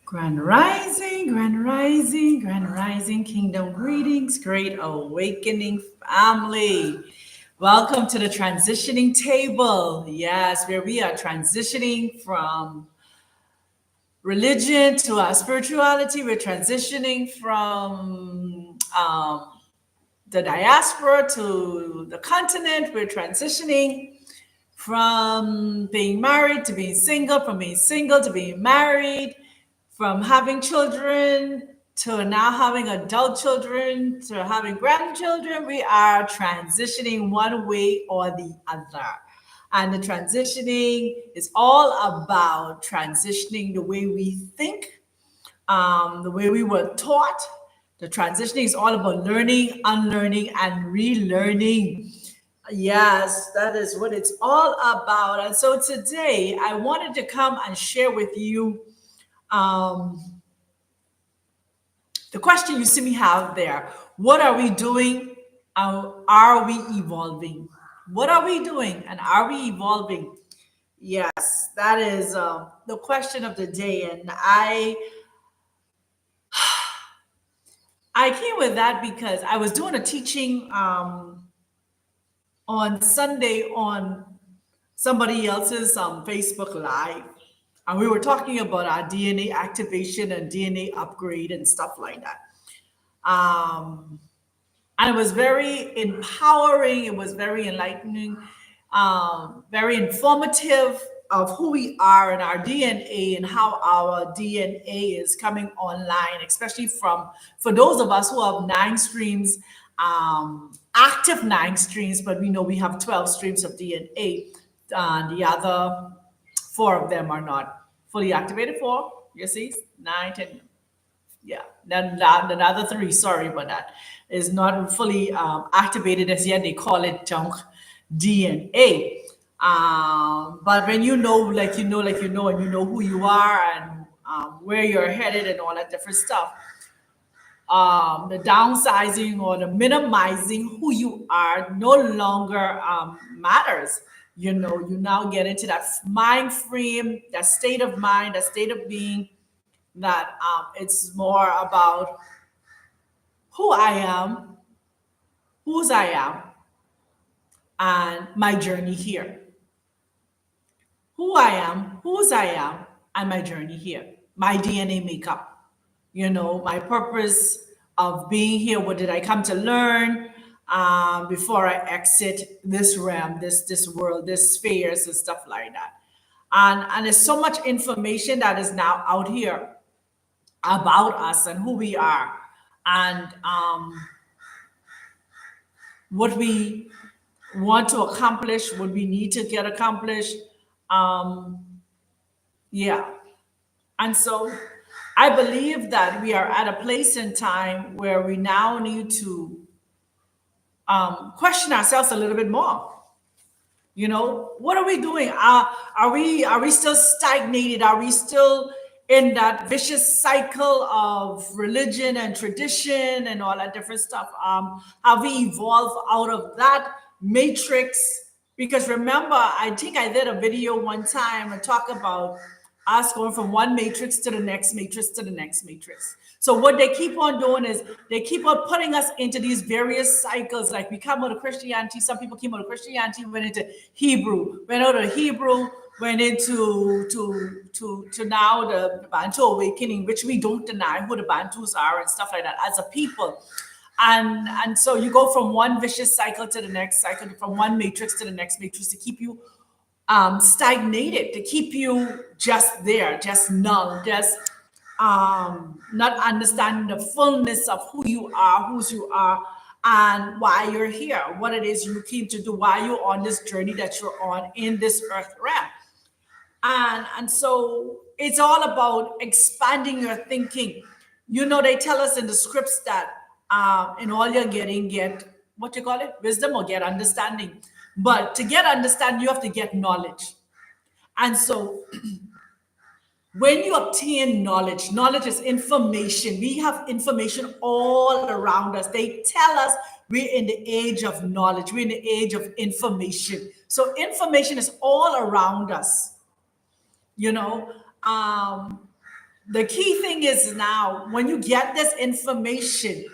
Grand Rising, Grand Rising, Grand Rising, Kingdom greetings, Great Awakening family. Welcome to the transitioning table. Yes, where we are transitioning from religion to our spirituality. We're transitioning from the diaspora to the continent. We're transitioning from being married to being single, from being single to being married, from having children to now having adult children to having grandchildren. We are transitioning one way or the other. And the transitioning is all about transitioning the way we think, the way we were taught. The transitioning is all about learning, unlearning, and relearning. Yes, that is what it's all about. And so today I wanted to come and share with you um, the question you see me have there. What are we doing? Are we evolving? What are we doing? And are we evolving? Yes, that is the question of the day. And I came with that because I was doing a teaching on Sunday on somebody else's Facebook Live. And we were talking about our DNA activation and DNA upgrade and stuff like that. Um, and it was very empowering, it was very enlightening, very informative of who we are and our DNA and how our DNA is coming online, especially from for those of us who have 9 streams, active 9 streams, but we know we have 12 streams of DNA. The other 4 of them are not fully activated. Four, you see, 9, 10, yeah, then the other 3, sorry about that, is not fully activated as yet. They call it junk DNA. But when you know, and you know who you are and where you're headed and all that different stuff, the downsizing or the minimizing who you are no longer matters. You now get into that mind frame, that state of mind, that state of being, that it's more about who I am, whose I am, and my journey here. Who I am, whose I am, and my journey here. My DNA makeup, my purpose of being here. What did I come to learn before I exit this realm, this world, this spheres and stuff like that. And there's so much information that is now out here about us and who we are, and what we want to accomplish, what we need to get accomplished. Um, yeah. And so I believe that we are at a place in time where we now need to question ourselves a little bit more. What are we doing? Are we still stagnated? Are we still in that vicious cycle of religion and tradition and all that different stuff? Have we evolved out of that matrix? Because remember, I think I did a video one time and talk about us going from one matrix to the next matrix to the next matrix. So what they keep on doing is they keep on putting us into these various cycles. Like we come out of Christianity, some people came out of Christianity, went into Hebrew, went out of Hebrew, went into to now the Bantu awakening, which we don't deny who the Bantus are and stuff like that as a people. And so you go from one vicious cycle to the next cycle, from one matrix to the next matrix, to keep you stagnated, to keep you just there, just null, just not understanding the fullness of who you are, whose you are, and why you're here, what it is you came to do, why you're on this journey that you're on in this earth realm. And so it's all about expanding your thinking. They tell us in the scripts that in all you're getting, get what you call it, wisdom, or get understanding. But to get understanding, you have to get knowledge. And so when you obtain knowledge, knowledge is information. We have information all around us. They tell us we're in the age of knowledge, we're in the age of information. So information is all around us, you know. Um, the key thing is now when you get this information,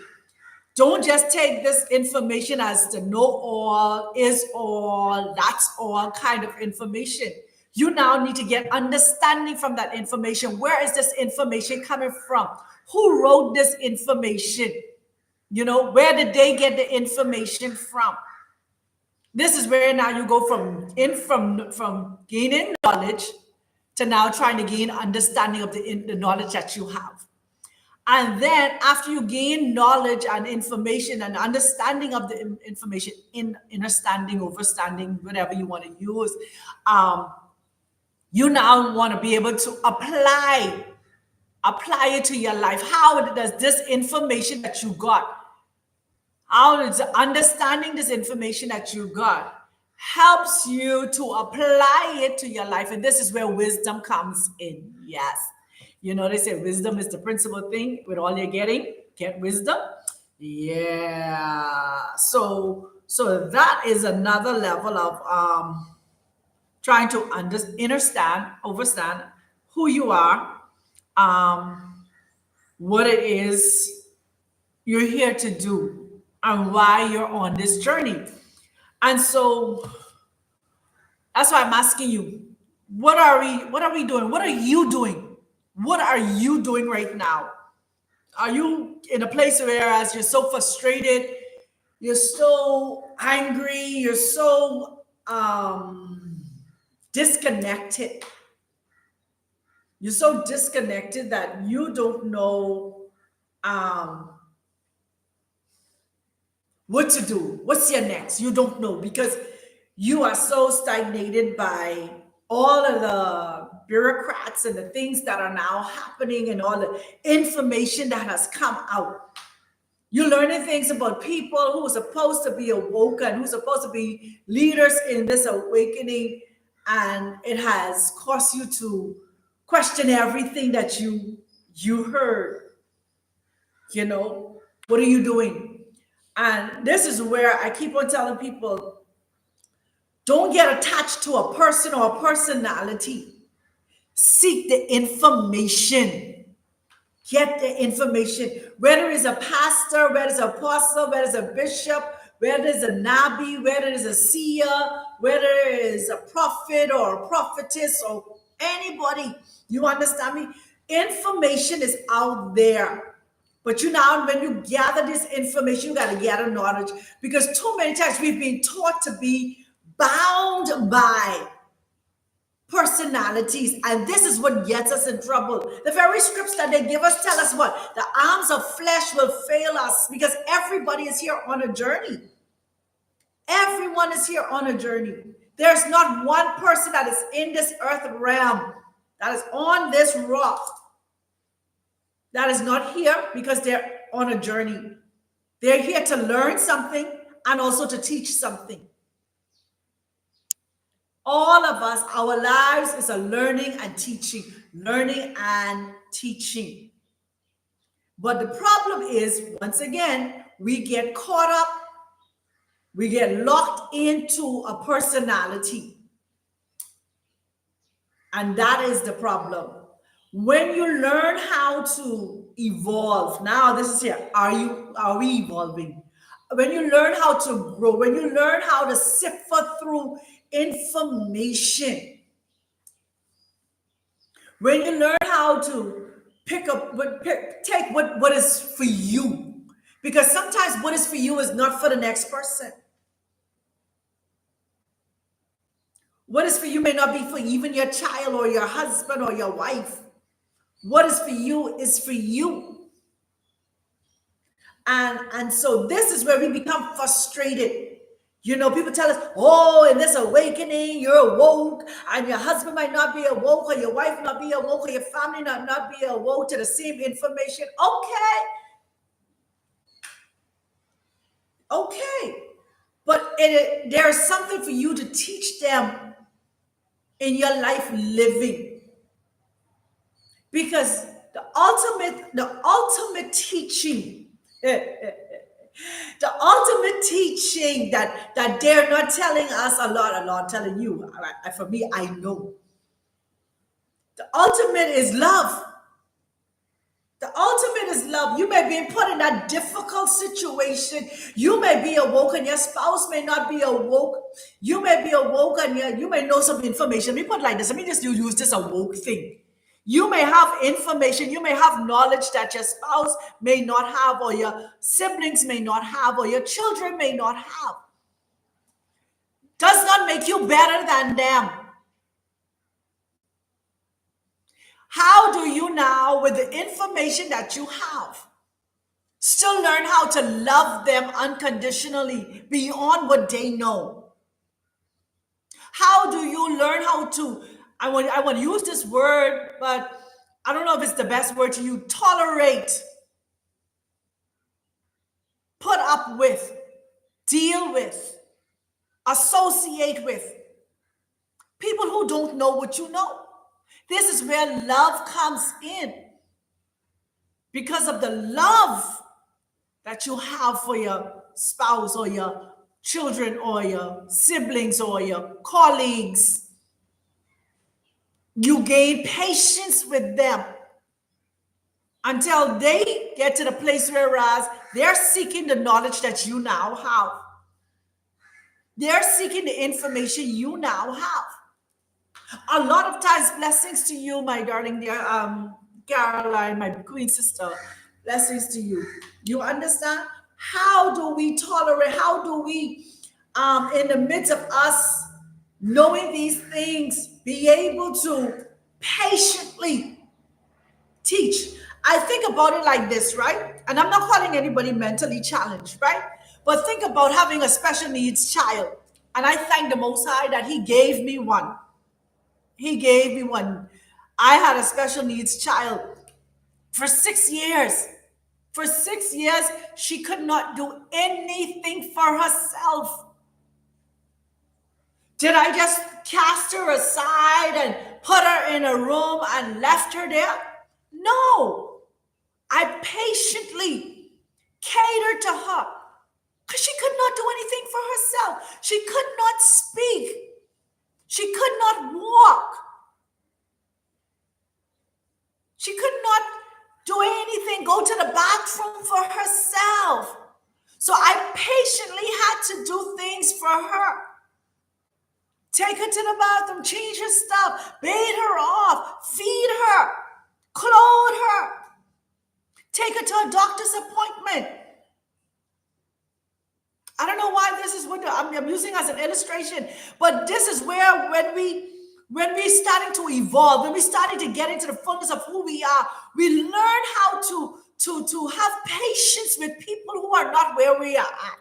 don't just take this information as the know all, is all, that's all kind of information. You now need to get understanding from that information. Where is this information coming from? Who wrote this information? You know, where did they get the information from? This is where now you go from gaining knowledge to now trying to gain understanding of the knowledge that you have. And then after you gain knowledge and information and understanding of the information, in understanding, overstanding, whatever you want to use, you now want to be able to apply it to your life. How does this information that you got, how is understanding this information that you got helps you to apply it to your life? And this is where wisdom comes in. Yes. You know, they say wisdom is the principal thing. With all you're getting, get wisdom. Yeah. So that is another level of trying to understand, understand who you are, what it is you're here to do, and why you're on this journey. And so that's why I'm asking you, what are we doing? What are you doing? What are you doing right now? Are you in a place where as you're so frustrated, you're so angry, you're so disconnected? You're so disconnected that you don't know what to do. What's your next? You don't know because you are so stagnated by all of the bureaucrats and the things that are now happening and all the information that has come out. You're learning things about people who are supposed to be awoken, who are supposed to be leaders in this awakening, and it has caused you to question everything that you heard. You know, what are you doing? And this is where I keep on telling people, don't get attached to a person or a personality. Seek the information. Get the information. Whether it's a pastor, whether it's an apostle, whether it's a bishop, whether it's a nabi, whether it's a seer, whether it's a prophet or a prophetess or anybody. You understand me? Information is out there. But you now, when you gather this information, you got to gather knowledge, because too many times we've been taught to be bound by personalities, and this is what gets us in trouble. The very scripts that they give us tell us what? The arms of flesh will fail us, because everybody is here on a journey. Everyone is here on a journey. There's not one person that is in this earth realm, that is on this rock, that is not here because they're on a journey. They're here to learn something and also to teach something. All of us, our lives is a learning and teaching, learning and teaching. But the problem is, once again, we get caught up, we get locked into a personality. And that is the problem. When you learn how to evolve, now this is here, are we evolving? When you learn how to grow, when you learn how to sift through information, when you learn how to take what is for you, because sometimes what is for you is not for the next person. What is for you may not be for even your child or your husband or your wife. What is for you is for you. And so this is where we become frustrated. You know, people tell us, oh, in this awakening, you're awoke, and your husband might not be awoke, or your wife not be awoke, or your family not be awoke to the same information. Okay. But there's something for you to teach them in your life living. Because the ultimate teaching, the ultimate teaching that they're not telling us a lot telling you, for me, I know. The ultimate is love. The ultimate is love. You may be put in a difficult situation. You may be awoke and your spouse may not be awoke. You may be awoke and you may know some information. Let me put it like this. Let me just use this awoke thing. You may have information, you may have knowledge that your spouse may not have, or your siblings may not have, or your children may not have. Does not make you better than them. How do you now, with the information that you have, still learn how to love them unconditionally beyond what they know? How do you learn how to, I want to use this word, but I don't know if it's the best word to use, tolerate, put up with, deal with, associate with people who don't know what you know. This is where love comes in, because of the love that you have for your spouse or your children or your siblings or your colleagues. You gain patience with them until they get to the place whereas they're seeking the knowledge that you now have. They're seeking the information you now have. A lot of times, blessings to you, my darling dear Caroline, my queen sister. Blessings to you. You understand? How do we tolerate? How do we, in the midst of us knowing these things, be able to patiently teach? I think about it like this, right? And I'm not calling anybody mentally challenged, right? But think about having a special needs child. And I thank the Most High that He gave me one. He gave me one. I had a special needs child for 6 years. For 6 years, she could not do anything for herself. Did I just cast her aside and put her in a room and left her there? No. I patiently catered to her because she could not do anything for herself. She could not speak. She could not walk. She could not do anything, go to the bathroom for herself. So I patiently had to do things for her. Take her to the bathroom, change her stuff, bathe her off, feed her, clothe her, take her to a doctor's appointment. I don't know why this is what I'm using as an illustration, but this is where when we're starting to evolve, when we're starting to get into the fullness of who we are, we learn how to have patience with people who are not where we are at.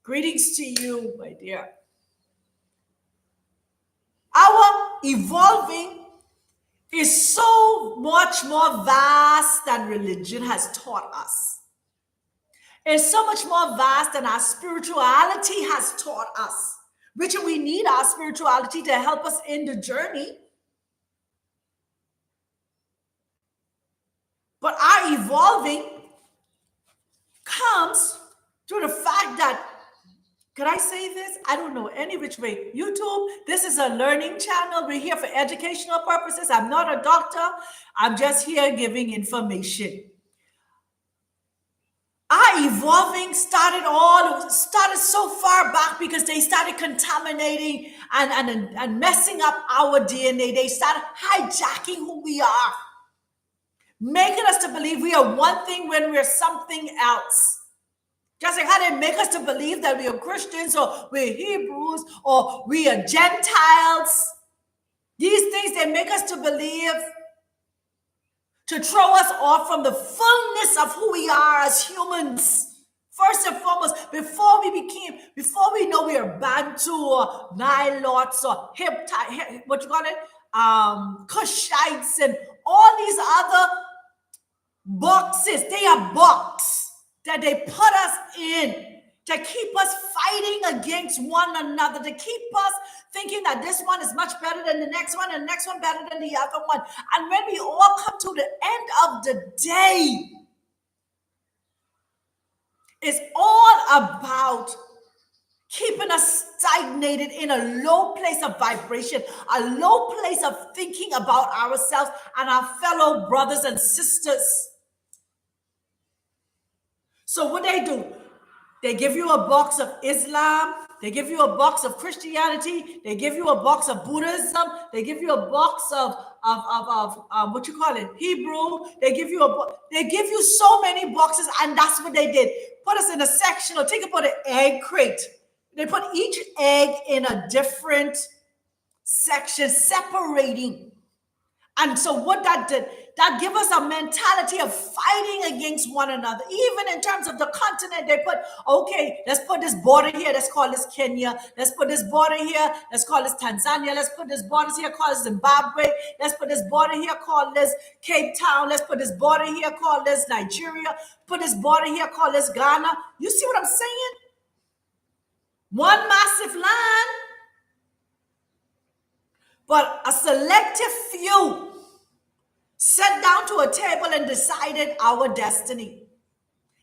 Greetings to you, my dear. Our evolving is so much more vast than religion has taught us. It's so much more vast than our spirituality has taught us, which we need our spirituality to help us in the journey. But our evolving comes through the fact that, could I say this? I don't know, any which way. YouTube, this is a learning channel. We're here for educational purposes. I'm not a doctor. I'm just here giving information. Our evolving started so far back because they started contaminating and messing up our DNA. They started hijacking who we are, making us to believe we are one thing when we're something else. Just like how they make us to believe that we are Christians or we're Hebrews or we are Gentiles. These things they make us to believe, to throw us off from the fullness of who we are as humans. First and foremost, before we know we are Bantu or Nilots or Kushites and all these other boxes. They are boxes that they put us in to keep us fighting against one another, to keep us thinking that this one is much better than the next one and the next one better than the other one. And when we all come to the end of the day, it's all about keeping us stagnated in a low place of vibration, a low place of thinking about ourselves and our fellow brothers and sisters. So what they do, they give you a box of Islam, they give you a box of Christianity, they give you a box of Buddhism, they give you a box of what you call it, Hebrew. They give you so many boxes, and that's what they did. Put us in a section, or take about an egg crate. They put each egg in a different section, separating. And so what that did, that give us a mentality of fighting against one another. Even in terms of the continent, they put, okay, let's put this border here, let's call this Kenya. Let's put this border here, let's call this Tanzania. Let's put this border here, call this Zimbabwe. Let's put this border here, call this Cape Town. Let's put this border here, call this Nigeria. Put this border here, call this Ghana. You see what I'm saying? One massive land, but a selective few sat down to a table and decided our destiny.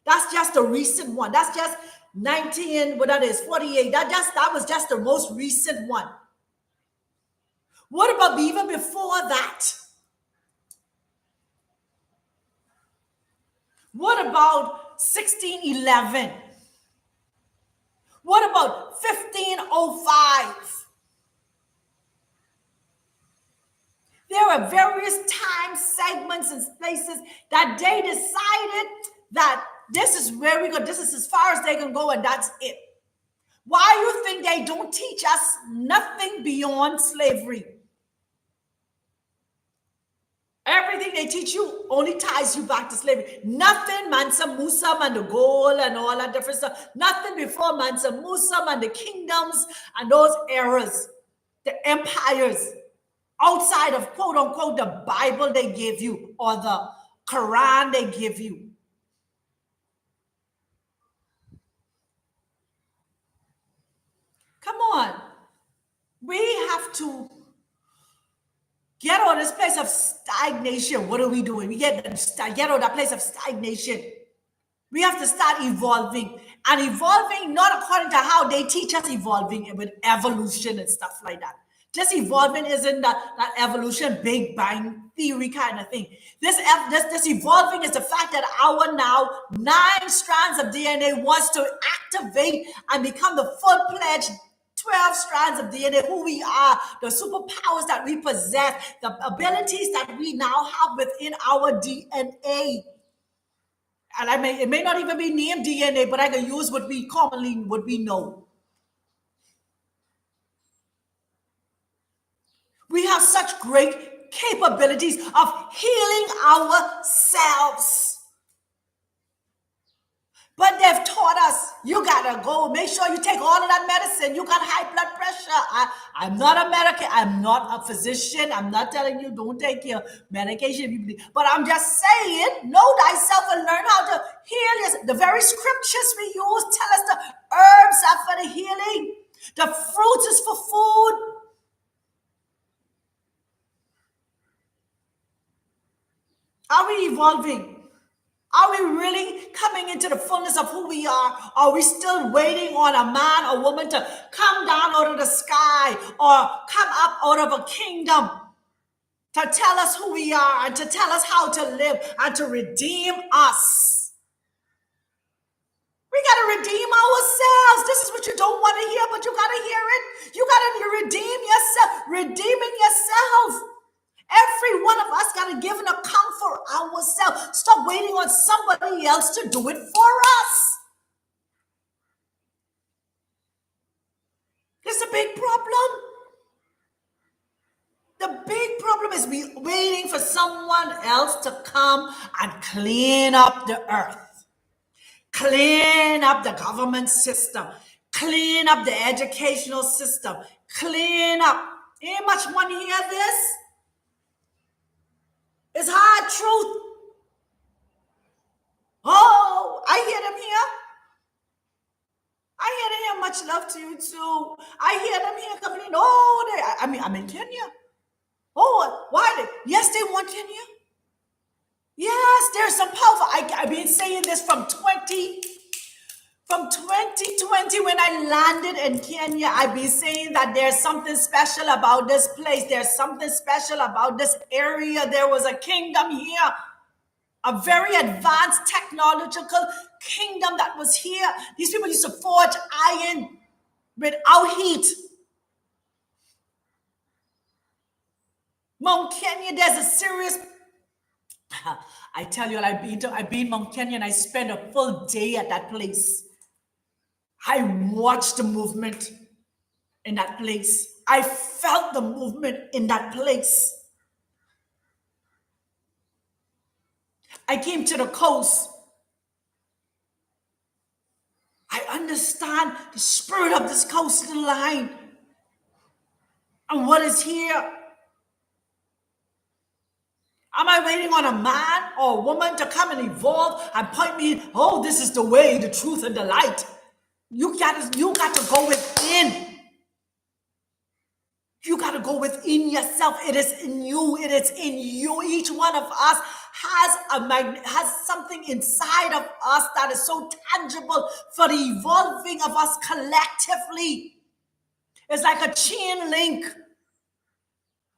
That's just a recent one. That's just 48. That was just the most recent one. What about even before that? What about 1611? What about 1505? There are various time segments and places that they decided that this is where we go. This is as far as they can go, and that's it. Why you think they don't teach us nothing beyond slavery? Everything they teach you only ties you back to slavery. Nothing Mansa Musa and the gold and all that different stuff. Nothing before Mansa Musa and the kingdoms and those eras, the empires. Outside of quote unquote the Bible they give you or the Quran they give you. Come on. We have to get out of this place of stagnation. What are we doing? We get out of that place of stagnation. We have to start evolving. And evolving not according to how they teach us evolving with evolution and stuff like that. Just evolving isn't that evolution, Big Bang theory kind of thing. This evolving is the fact that our now 9 strands of DNA wants to activate and become the full-fledged 12 strands of DNA, who we are, the superpowers that we possess, the abilities that we now have within our DNA. And it may not even be named DNA, but I can use what we know. We have such great capabilities of healing ourselves. But they've taught us, you gotta go, make sure you take all of that medicine. You got high blood pressure. I'm not American. I'm not a physician. I'm not telling you don't take your medication. But I'm just saying, know thyself and learn how to heal yourself. The very scriptures we use tell us the herbs are for the healing. The fruits is for food. Are we evolving? Are we really coming into the fullness of who we are? Are we still waiting on a man or woman to come down out of the sky or come up out of a kingdom to tell us who we are and to tell us how to live and to redeem us? We got to redeem ourselves. This is what you don't want to hear, but you got to hear it. You got to redeem yourself. Redeeming yourself. Every one of us got to give an account for ourselves. Stop waiting on somebody else to do it for us. It's a big problem. The big problem is we waiting for someone else to come and clean up the earth, clean up the government system, clean up the educational system, clean up. Ain't much money hear this? It's hard truth. Oh, I hear them here. I hear them here. Much love to you too. I hear them here coming in. Oh, I'm in Kenya. Oh, why? Yes, they want Kenya. Yes, there's some powerful. I've been saying this from From 2020, when I landed in Kenya, I've been saying that there's something special about this place. There's something special about this area. There was a kingdom here, a very advanced technological kingdom that was here. These people used to forge iron without heat. Mount Kenya, there's a serious. I tell you, I've been Mount Kenya, and I spent a full day at that place. I watched the movement in that place. I felt the movement in that place. I came to the coast. I understand the spirit of this coastal line and what is here. Am I waiting on a man or a woman to come and evolve and point me, oh, this is the way, the truth, and the light? You got to go within. You got to go within yourself. It is in you. It is in you. Each one of us has something inside of us that is so tangible for the evolving of us collectively. It's like a chain link.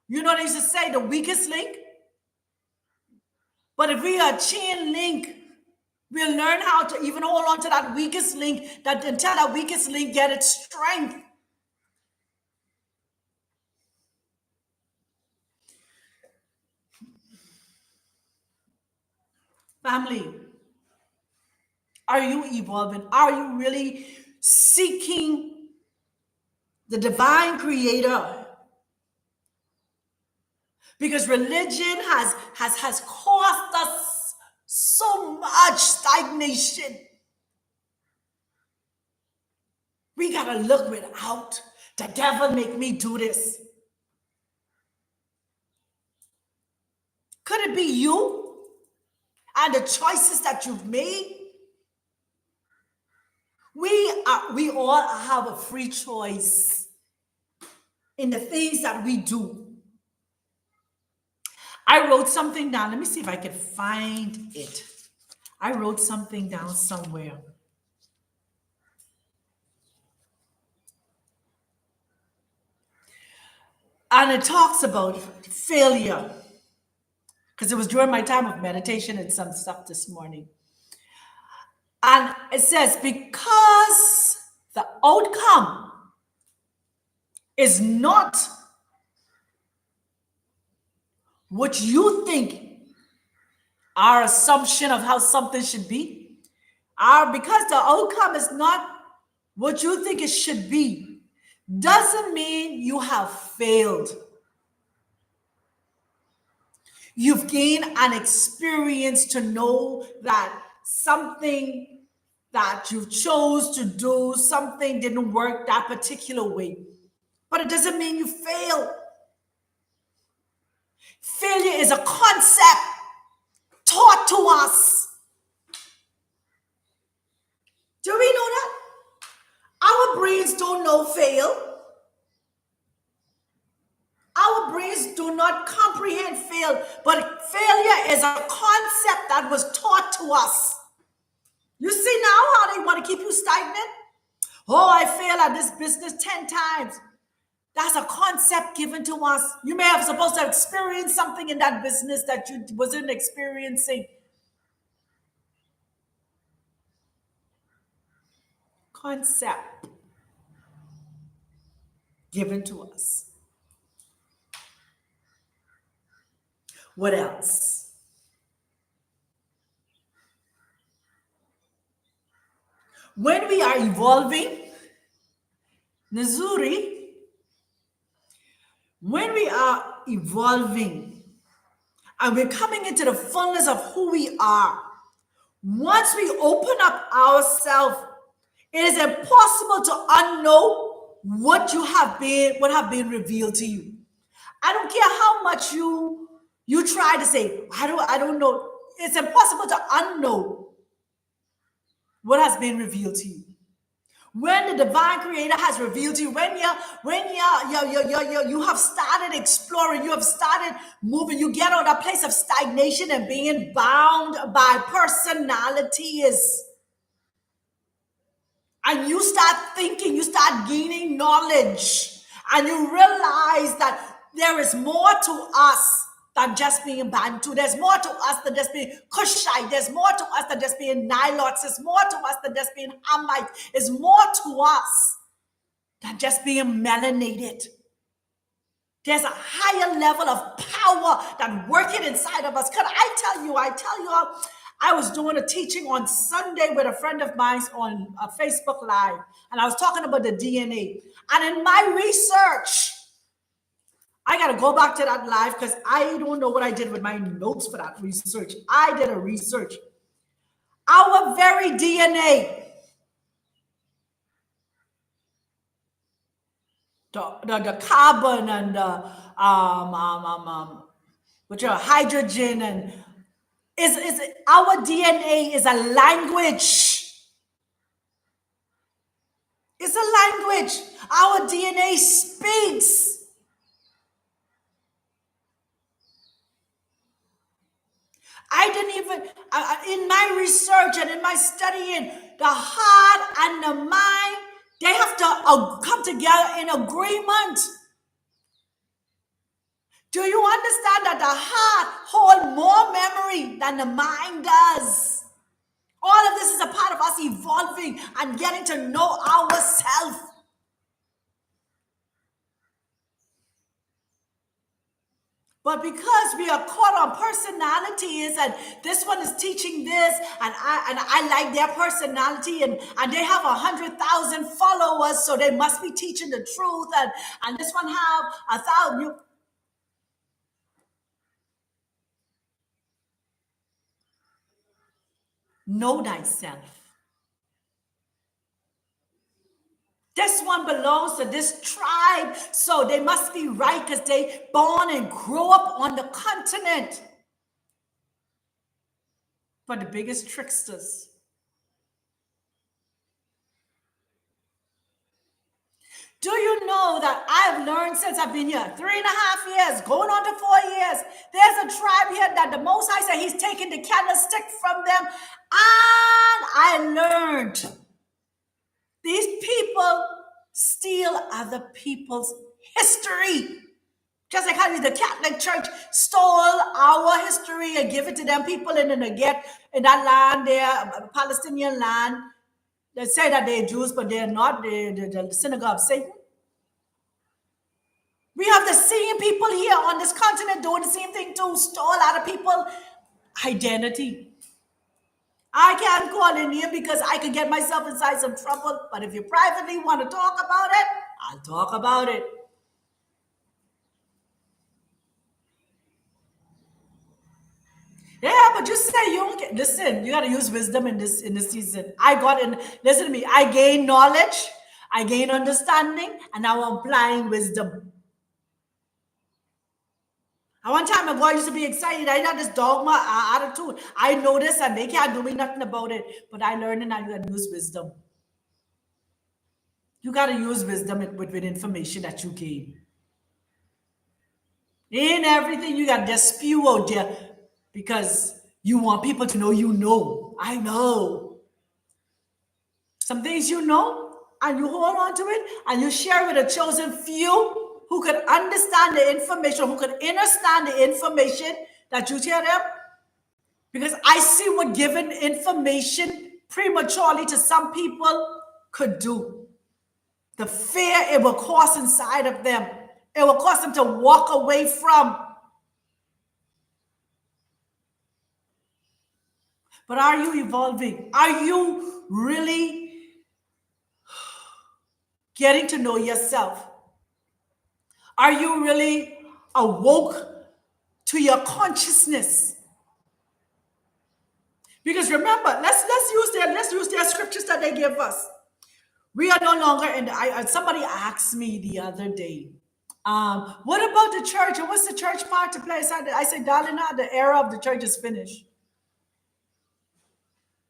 You know, they used to say the weakest link. But if we are a chain link, we'll learn how to even hold on to that weakest link, that until that weakest link get its strength. Family, are you evolving? Are you really seeking the divine creator? Because religion has caused us so much stagnation. We gotta look without. The devil make me do this. Could it be you and the choices that you've made? We all have a free choice in the things that we do. I wrote something down. Let me see if I can find it. I wrote something down somewhere. And it talks about failure. Because it was during my time of meditation and some stuff this morning. And it says, because the outcome is not what you think our assumption of how something should be, because the outcome is not what you think it should be, doesn't mean you have failed. You've gained an experience to know that something that you chose to do, something didn't work that particular way. But it doesn't mean you failed. Failure is a concept taught to us. Do we know that? Our brains don't know fail. Our brains do not comprehend fail, but failure is a concept that was taught to us. You see now how they want to keep you stagnant? Oh, I failed at this business 10 times. That's a concept given to us. You may have supposed to experience something in that business that you wasn't experiencing. Concept given to us. What else? When we are evolving, Nzuri, when we are evolving and we're coming into the fullness of who we are, once we open up ourselves, it is impossible to unknow what have been revealed to you. I don't care how much you try to say, I don't know. It's impossible to unknow what has been revealed to you. When the divine creator has revealed to you, when you have started exploring, you have started moving, you get out of that place of stagnation and being bound by personalities. and you start thinking, you start gaining knowledge, and you realize that there is more to us than just being Bantu. There's more to us than just being Kushite. There's more to us than just being Nilots. There's more to us than just being Hamite. There's more to us than just being melanated. There's a higher level of power that working inside of us. Could I tell you, I was doing a teaching on Sunday with a friend of mine on a Facebook Live, and I was talking about the DNA. And in my research, I got to go back to that live because I don't know what I did with my notes for that research. I did a research. Our very DNA, the carbon and the which are hydrogen, and is our DNA is a language. It's a language. Our DNA speaks. I didn't even, in my research and in my studying, the heart and the mind, they have to come together in agreement. Do you understand that the heart holds more memory than the mind does? All of this is a part of us evolving and getting to know ourselves. But because we are caught on personalities, and this one is teaching this, and I like their personality, and they have 100,000 followers, so they must be teaching the truth, and this one have 1,000. Know thyself. This one belongs to this tribe, so they must be right because they born and grow up on the continent. But the biggest tricksters. Do you know that I've learned since I've been here 3.5 years, going on to 4 years? There's a tribe here that the Most High said He's taking the candlestick from them, and I learned these people steal other people's history. Just like how the Catholic Church stole our history and give it to them people in that land there, Palestinian land. They say that they're Jews, but they're not. They're the synagogue of Satan. We have the same people here on this continent doing the same thing too, stole other people's identity. I can't call in here because I could get myself inside some trouble. But if you privately want to talk about it, I'll talk about it. Yeah, but just say you don't get, listen, you got to use wisdom in this season. Listen to me. I gain knowledge, I gain understanding, and now I'm applying wisdom. At one time ago, I used to be excited. I had this dogma attitude. I know this and they can't do me nothing about it. But I learned and I got to use wisdom. You got to use wisdom with information that you gain. In everything, you got to just spew out there because you want people to know you know. I know. Some things you know, and you hold on to it, and you share with a chosen few who could understand the information, who could understand the information that you tell them. Because I see what giving information prematurely to some people could do. The fear it will cause inside of them. It will cause them to walk away from. But are you evolving? Are you really getting to know yourself? Are you really awoke to your consciousness? Because remember, let's use their scriptures that they give us. We are no longer in somebody asked me the other day, what about the church? And what's the church part to play? I said, darling, the era of the church is finished.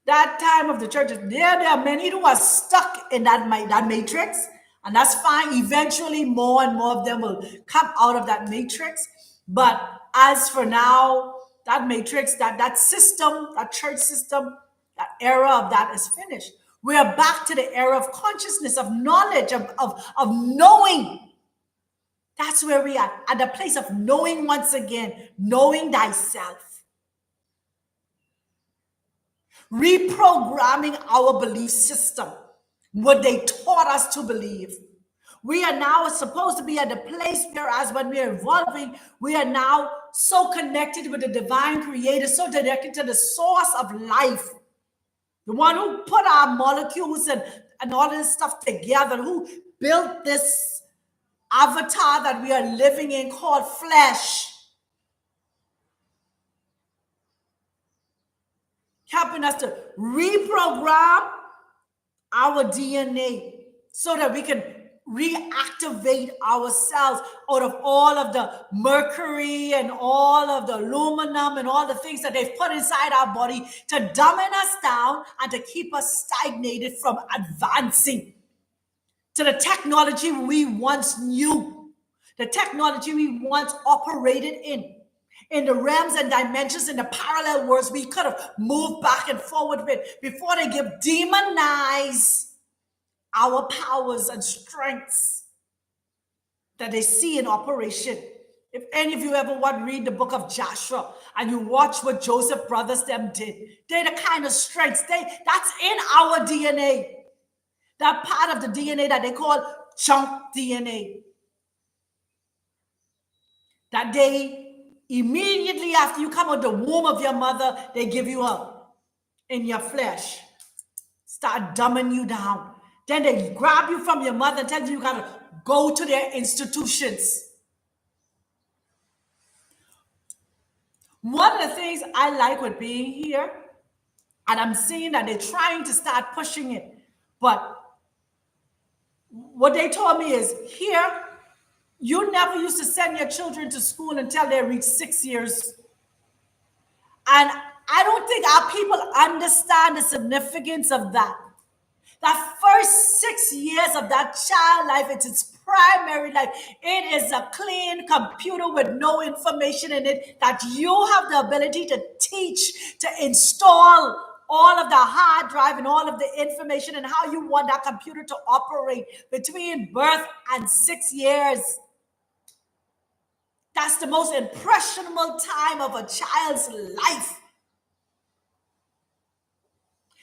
That time of the church, there are many who are stuck in that matrix, and that's fine. Eventually, more and more of them will come out of that matrix. But as for now, that matrix, that system, that church system, that era of that is finished. We are back to the era of consciousness, of knowledge, of knowing. That's where we are, at the place of knowing once again, knowing thyself. Reprogramming our belief system, what they taught us to believe. We are now supposed to be at the place, whereas when we are evolving, we are now so connected with the divine creator, so connected to the source of life. The one who put our molecules and all this stuff together, who built this avatar that we are living in called flesh. Helping us to reprogram our DNA so that we can reactivate ourselves out of all of the mercury and all of the aluminum and all the things that they've put inside our body to dumbing us down and to keep us stagnated from advancing to the technology we once knew, the technology we once operated in the realms and dimensions, in the parallel worlds we could have moved back and forward with before they demonize our powers and strengths that they see in operation. If any of you ever want to read the book of Joshua and you watch what Joseph brothers them did, they're the kind of strengths, that's in our DNA. That part of the DNA that they call chunk DNA. That they immediately after you come out the womb of your mother, they give you up in your flesh. Start dumbing you down. Then they grab you from your mother and tell you got to go to their institutions. One of the things I like with being here, and I'm seeing that they're trying to start pushing it, but what they told me is, here, you never used to send your children to school until they reach 6 years. And I don't think our people understand the significance of that. That first 6 years of that child life, it's its primary life. It is a clean computer with no information in it that you have the ability to teach, to install all of the hard drive and all of the information and how you want that computer to operate between birth and 6 years. That's the most impressionable time of a child's life.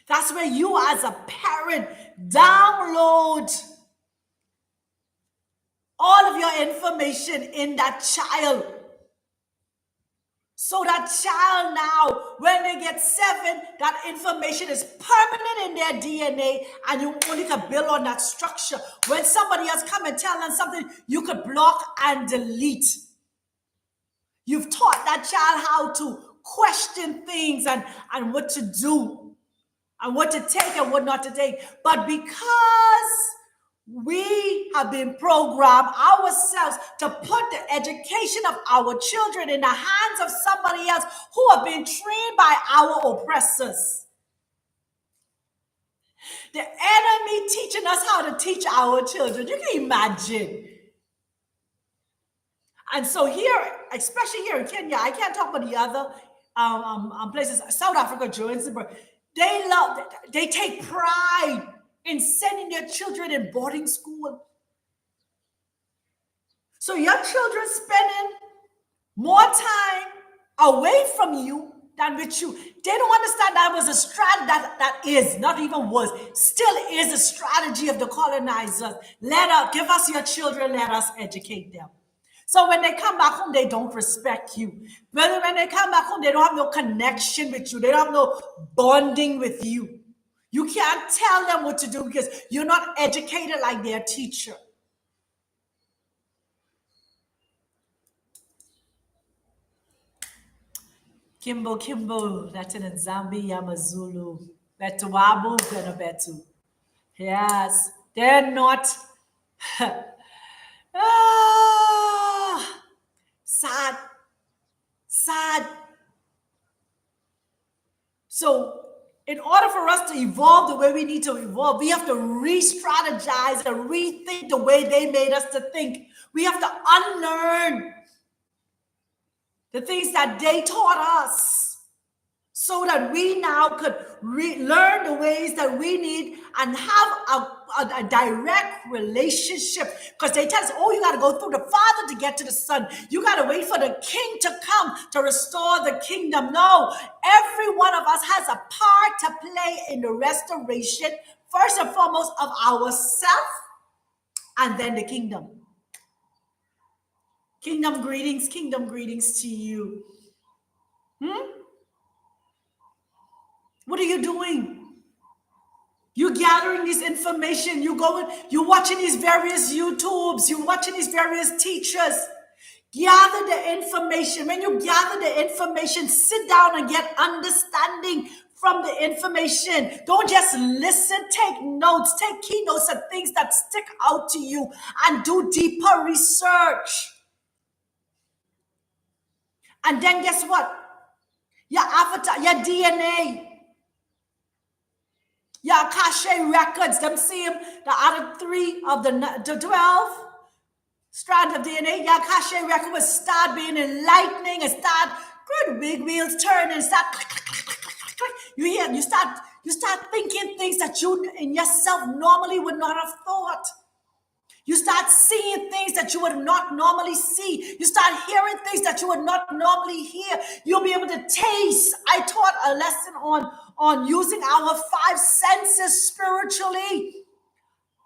That's where you as a parent download all of your information in that child. So that child now, when they get 7, that information is permanent in their DNA and you only can build on that structure. When somebody else come and tell them something, you could block and delete. You've taught that child how to question things and what to do. And what to take and what not to take. But because we have been programmed ourselves to put the education of our children in the hands of somebody else who have been trained by our oppressors. The enemy teaching us how to teach our children. You can imagine. And so here, especially here in Kenya, I can't talk about the other places, South Africa, Johannesburg. They take pride in sending their children in boarding school. So your children spending more time away from you than with you. They don't understand that was a strategy that is, not even was, still is a strategy of the colonizers. Give us your children, let us educate them. So when they come back home, they don't respect you. When they come back home, they don't have no connection with you. They don't have no bonding with you. You can't tell them what to do because you're not educated like their teacher. Kimbo, that's in Nzambi Yamazulu. Betuwabu, Betu. Yes, they're not. Sad. So in order for us to evolve the way we need to evolve, we have to re-strategize and rethink the way they made us to think. We have to unlearn the things that they taught us so that we now could learn the ways that we need and have a direct relationship. Because they tell us, oh, you got to go through the Father to get to the Son. You got to wait for the King to come to restore the kingdom. No, every one of us has a part to play in the restoration, first and foremost, of ourselves and then the kingdom. Kingdom greetings to you. What are you doing? You're gathering this information. You're watching these various YouTubes. You're watching these various teachers. Gather the information. When you gather the information, sit down and get understanding from the information. Don't just listen. Take notes. Take keynotes and things that stick out to you, and do deeper research. And then guess what? Your avatar, your DNA, your Akashic records, them same, the other 3 of the 12 strands of DNA, your Akashic record will start being enlightening and start, good big wheels turn and start click, click, click, click, click, click. You start thinking things that you in yourself normally would not have thought. You start seeing things that you would not normally see. You start hearing things that you would not normally hear. You'll be able to taste. I taught a lesson on using our 5 senses spiritually.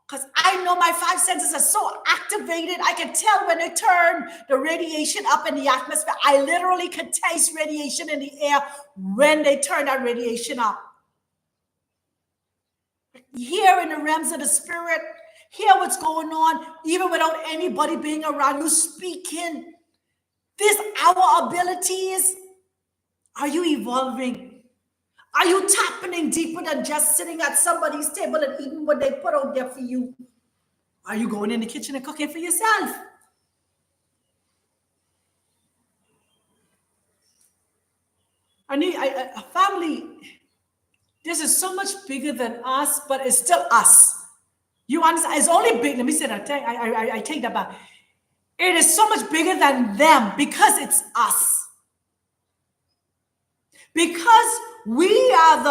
Because I know my 5 senses are so activated. I can tell when they turn the radiation up in the atmosphere. I literally can taste radiation in the air when they turn that radiation up. Here in the realms of the spirit, hear what's going on, even without anybody being around you speaking. These our abilities. Are you evolving? Are you tapping deeper than just sitting at somebody's table and eating what they put out there for you? Are you going in the kitchen and cooking for yourself? A family, this is so much bigger than us, but it's still us. You understand? It's only big. Let me say that. I take that back. It is so much bigger than them because it's us. Because we are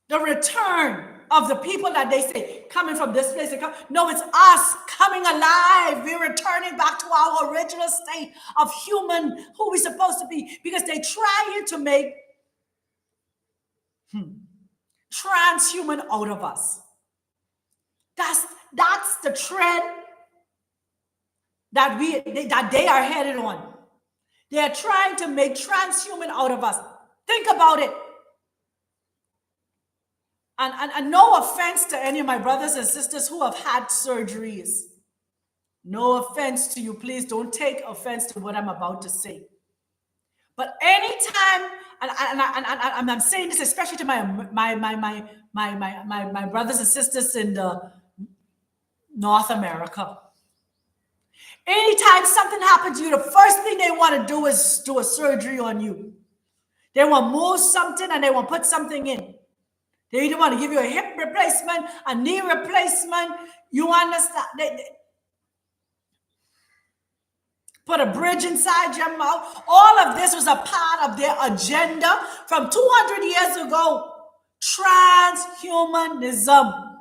the return of the people that they say coming from this place. No, it's us coming alive. We're returning back to our original state of human, who we're supposed to be. Because they're trying to make transhuman out of us. That's the trend that they are headed on. They are trying to make transhuman out of us. Think about it. And no offense to any of my brothers and sisters who have had surgeries. No offense to you. Please don't take offense to what I'm about to say. But anytime, and I'm saying this especially to my brothers and sisters in the North America. Anytime something happens to you, the first thing they want to do is do a surgery on you. They want to move something and they want to put something in. They either want to give you a hip replacement, a knee replacement. You understand? They put a bridge inside your mouth. All of this was a part of their agenda from 200 years ago. Transhumanism.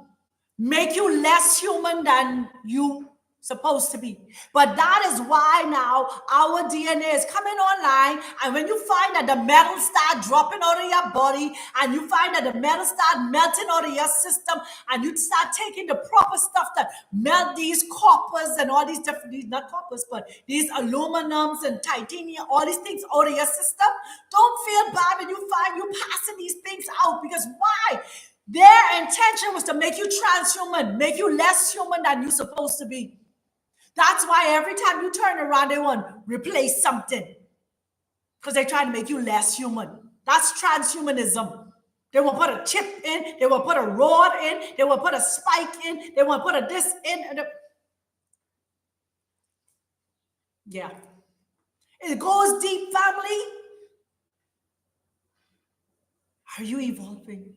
Make you less human than you supposed to be. But that is why now our DNA is coming online. And when you find that the metal start dropping out of your body, and you find that the metal start melting out of your system, and you start taking the proper stuff that melt these coppers and all these different, not coppers, but these aluminums and titanium, all these things out of your system, don't feel bad when you find you passing these things out. Because why? Their intention was to make you transhuman, make you less human than you're supposed to be. That's why every time you turn around, they want to replace something. Because they're trying to make you less human. That's transhumanism. They will put a chip in. They will put a rod in. They will put a spike in. They will put a this in. Yeah. It goes deep, family. Are you evolving?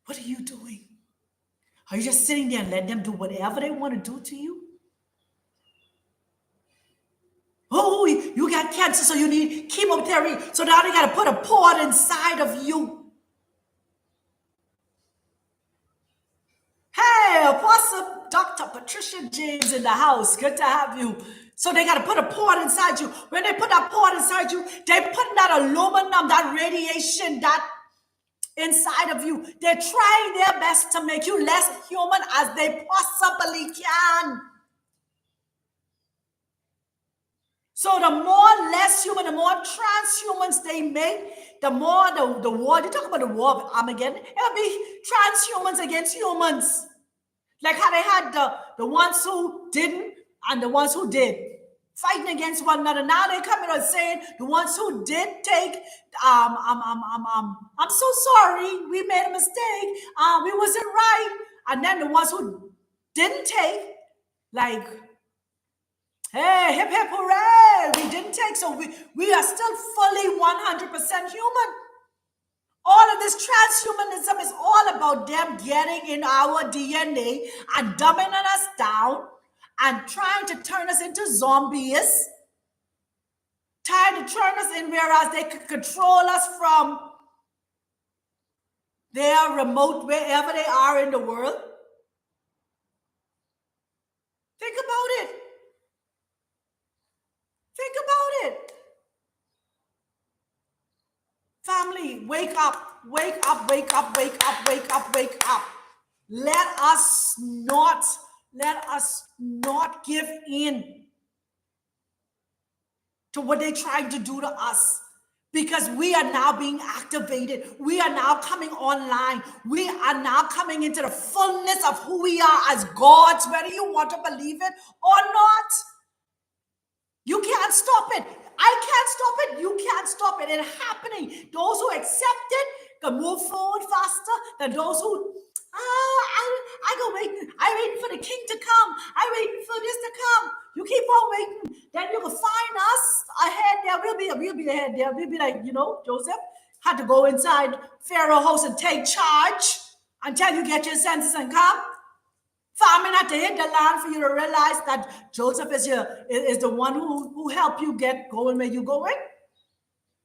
What are you doing? Are you just sitting there and letting them do whatever they want to do to you? Oh, you got cancer, so you need chemotherapy. So now they got to put a port inside of you. Hey, Apostle Dr. Patricia James in the house. Good to have you. So they got to put a port inside you. When they put that port inside you, they put that aluminum, that radiation, that inside of you. They're trying their best to make you less human as they possibly can. So the more less human, the more transhumans they make, the more the war, you talk about the war of Armageddon, it'll be transhumans against humans. Like how they had the ones who didn't and the ones who did, fighting against one another. Now they're coming and saying the ones who did take, I'm so sorry, we made a mistake, we wasn't right. And then the ones who didn't take, like, hey, hip hip hooray, we didn't take, so we are still fully 100% human. All of this transhumanism is all about them getting in our DNA and dumbing us down and trying to turn us into zombies, trying to turn us in, whereas they could control us from their remote, wherever they are in the world. Think about it. Think about it. Family, wake up, wake up, wake up, wake up, wake up, wake up. Let us not give in to what they're trying to do to us, because we are now being activated. We are now coming online. We are now coming into the fullness of who we are as gods, whether you want to believe it or not. You can't stop it. I can't stop it. You can't stop it. It's happening. Those who accept it can move forward faster than those who, I go waiting. I'm waiting for the king to come. I'm waiting for this to come. You keep on waiting. Then you will find us ahead there. We'll be ahead there. We'll be like, Joseph had to go inside Pharaoh's house and take charge until you get your senses and come. Famine had to hit the land for you to realize that Joseph is the one who helped you get going where you're going.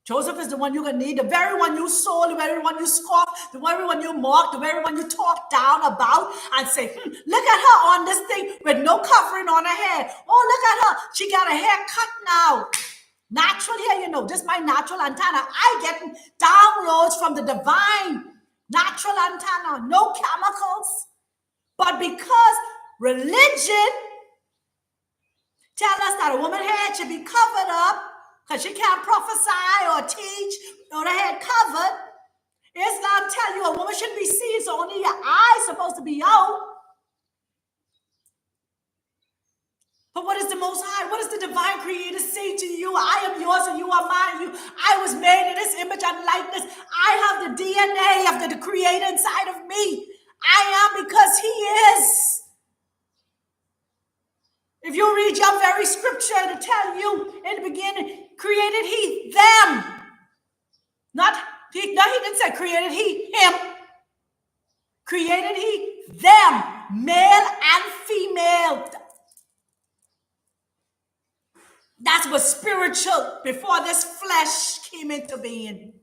Joseph is the one you're going to need, the very one you sold, the very one you scoffed, the very one you mocked, the very one you talked down about and say, look at her on this thing with no covering on her head. Oh, look at her. She got a haircut now. Natural hair, this is my natural antenna. I get downloads from the divine natural antenna, no chemicals. But because religion tells us that a woman's head should be covered up because she can't prophesy or teach or her head covered, Islam tells you a woman shouldn't be seen, so only your eyes supposed to be out. But what is the Most High? What does the divine creator say to you? I am yours and you are mine. I was made in his image and likeness. I have the DNA of the creator inside of me. I am because he is. If you read your very scripture to tell you in the beginning, created he them. He didn't say created he him. Created he them, male and female. That was spiritual before this flesh came into being.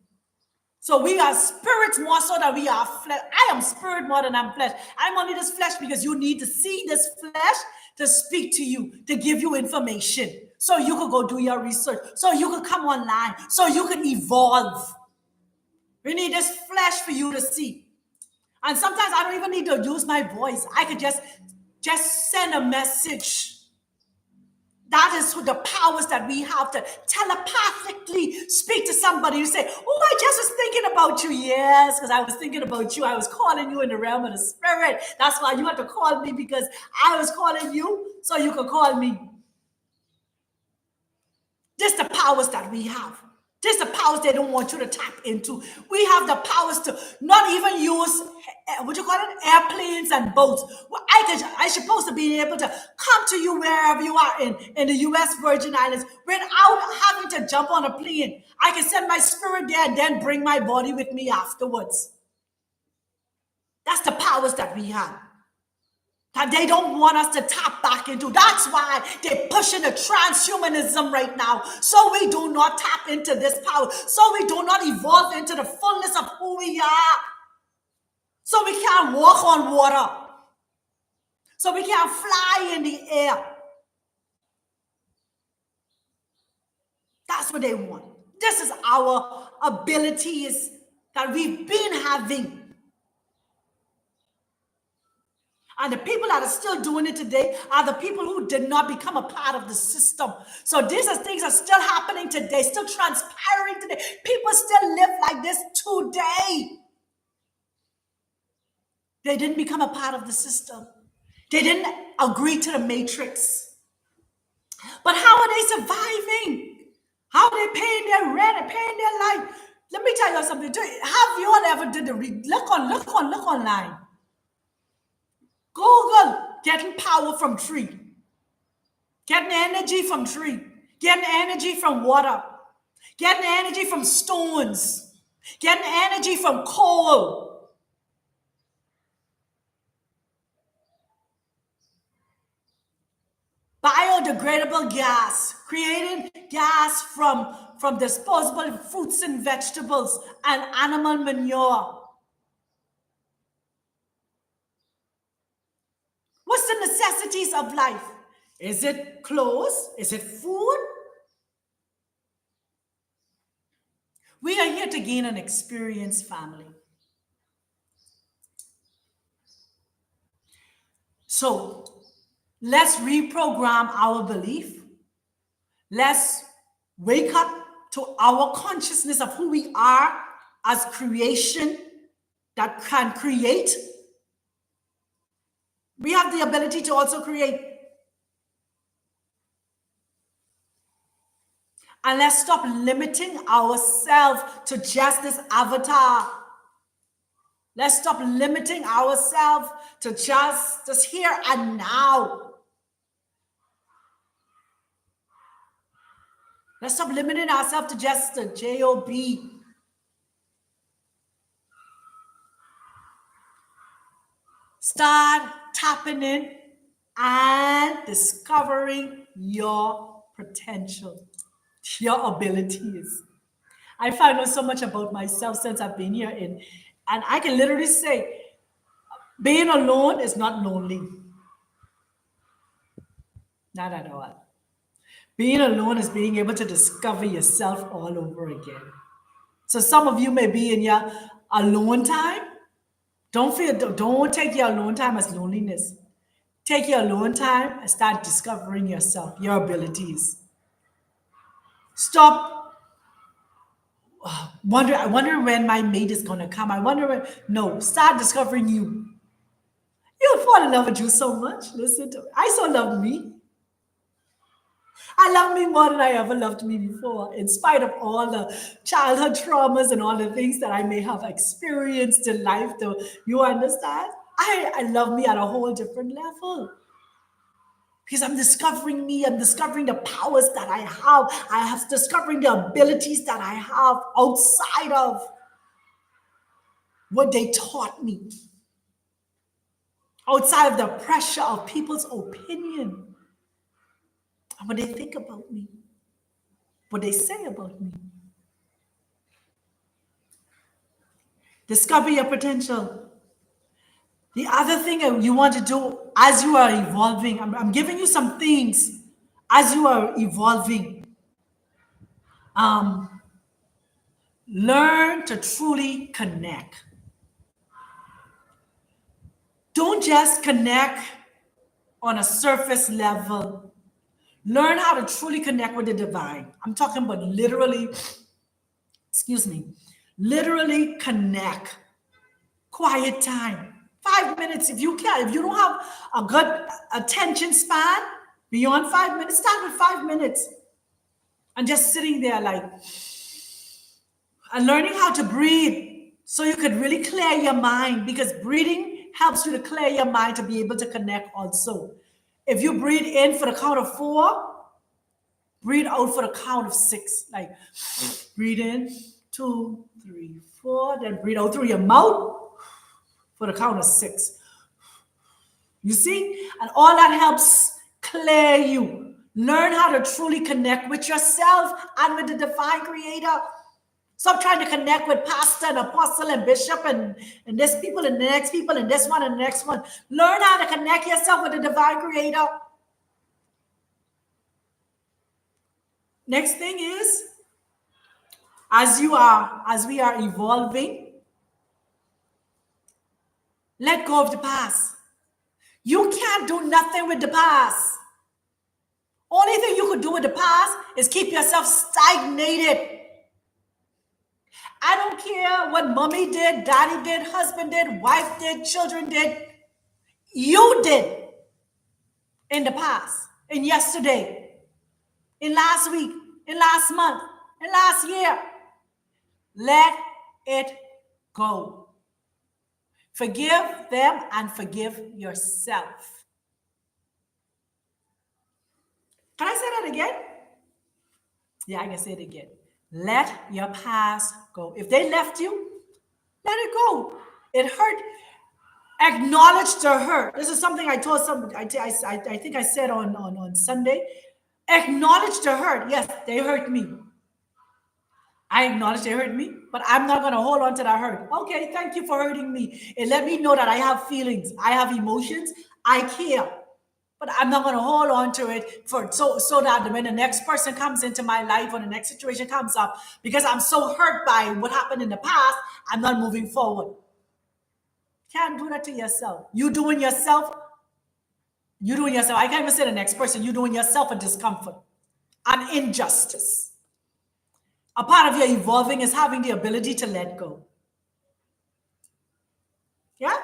So we are spirits more so than we are flesh. I am spirit more than I'm flesh. I'm only this flesh because you need to see this flesh to speak to you, to give you information. So you could go do your research. So you could come online. So you can evolve. We need this flesh for you to see. And sometimes I don't even need to use my voice. I could just send a message. That is the powers that we have to telepathically speak to somebody. You say, oh, I just was thinking about you. Yes, because I was thinking about you. I was calling you in the realm of the spirit. That's why you had to call me, because I was calling you so you could call me. Just the powers that we have. Just the powers they don't want you to tap into. We have the powers to not even use, airplanes and boats. Well, I supposed to be able to come to you wherever you are in the U.S. Virgin Islands without having to jump on a plane. I can send my spirit there and then bring my body with me afterwards. That's the powers that we have. that they don't want us to tap back into. That's why they're pushing the transhumanism right now. So we do not tap into this power. So we do not evolve into the fullness of who we are. So we can't walk on water. So we can't fly in the air. That's what they want. This is our abilities that we've been having. And the people that are still doing it today are the people who did not become a part of the system. So these are things are still happening today, still transpiring today. People still live like this today. They didn't become a part of the system. They didn't agree to the matrix. But how are they surviving? How are they paying their rent and paying their life? Let me tell you something. Have you all ever did the look online? Google getting power from tree, getting energy from tree, getting energy from water, getting energy from stones, getting energy from coal. Biodegradable gas, creating gas from disposable fruits and vegetables and animal manure. What's the necessities of life? Is it clothes? Is it food? We are here to gain an experience, family. So let's reprogram our belief. Let's wake up to our consciousness of who we are as creation that can create. We have the ability to also create. And let's stop limiting ourselves to just this avatar. Let's stop limiting ourselves to just here and now. Let's stop limiting ourselves to just the job. Start tapping in and discovering your potential, your abilities. I found out so much about myself since I've been here, and I can literally say, being alone is not lonely. Not at all. Being alone is being able to discover yourself all over again. So some of you may be in your alone time. Don't take your alone time as loneliness. Take your alone time and start discovering yourself, your abilities. Stop I wonder when my mate is gonna come. No, start discovering you. You'll fall in love with you so much. Listen to me. I so love me. I love me more than I ever loved me before, in spite of all the childhood traumas and all the things that I may have experienced in life. Though, you understand? I love me at a whole different level. Because I'm discovering me, I'm discovering the powers that I have discovering the abilities that I have outside of what they taught me, outside of the pressure of people's opinion, and what they think about me, what they say about me. Discover your potential. The other thing you want to do as you are evolving, I'm giving you some things as you are evolving. Learn to truly connect. Don't just connect on a surface level. Learn how to truly connect with the divine. I'm talking about literally connect. Quiet time. 5 minutes if you can. If you don't have a good attention span beyond 5 minutes, start with 5 minutes. And just sitting there and learning how to breathe so you could really clear your mind, because breathing helps you to clear your mind to be able to connect also. If you breathe in for the count of 4, breathe out for the count of 6. Like breathe in, 2, 3, 4, then breathe out through your mouth for the count of 6. You see? And all that helps clear you. Learn how to truly connect with yourself and with the divine creator. Stop trying to connect with pastor and apostle and bishop and this people and the next people and this one and the next one. Learn how to connect yourself with the divine creator. Next thing is, as we are evolving, let go of the past. You can't do nothing with the past. Only thing you could do with the past is keep yourself stagnated. I don't care what mommy did, daddy did, husband did, wife did, children did. You did in the past, in yesterday, in last week, in last month, in last year. Let it go. Forgive them and forgive yourself. Can I say that again? Yeah, I can say it again. Let your past go. If they left you, let it go. It hurt. Acknowledge the hurt. This is something I told somebody. I think I said on Sunday. Acknowledge the hurt. Yes, they hurt me. I acknowledge they hurt me, but I'm not going to hold on to that hurt. Okay, thank you for hurting me. It let me know that I have feelings. I have emotions. I care. But I'm not going to hold on to it so that when the next person comes into my life or the next situation comes up, because I'm so hurt by what happened in the past, I'm not moving forward. Can't do that to yourself. You doing yourself. I can't even say the next person. You doing yourself a discomfort, an injustice. A part of your evolving is having the ability to let go. Yeah?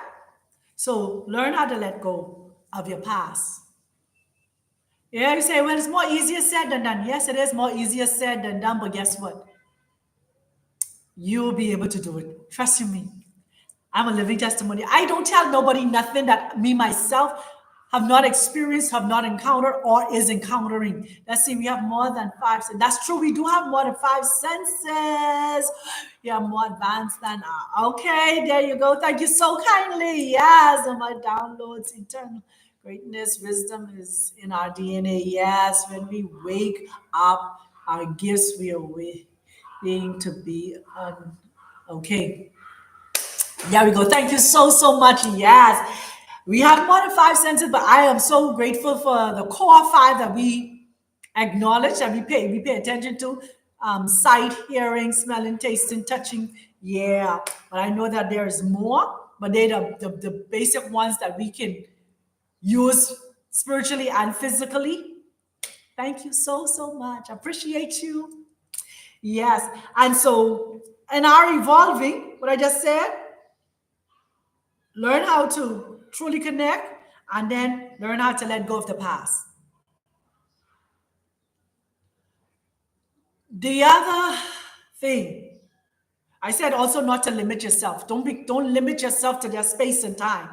So learn how to let go of your past. Yeah, you say, well, it's more easier said than done. Yes, it is more easier said than done, but guess what? You'll be able to do it. Trust me. I'm a living testimony. I don't tell nobody nothing that me, myself, have not experienced, have not encountered, or is encountering. Let's see, we have more than 5 senses. That's true. We do have more than 5 senses. You're more advanced than okay, there you go. Thank you so kindly. Yes, and my downloads, eternal greatness, wisdom is in our DNA. Yes, when we wake up, our gifts we are waiting to be okay. There we go. Thank you so much. Yes. We have more than 5 senses, but I am so grateful for the core 5 that we acknowledge and we pay attention to. Sight, hearing, smelling, tasting, touching. Yeah. But I know that there is more, but they're the basic ones that we can use spiritually and physically. Thank you so much. I appreciate you. Yes. And so in our evolving, what I just said, learn how to truly connect and then learn how to let go of the past. The other thing, I said also not to limit yourself. Don't limit yourself to just space and time.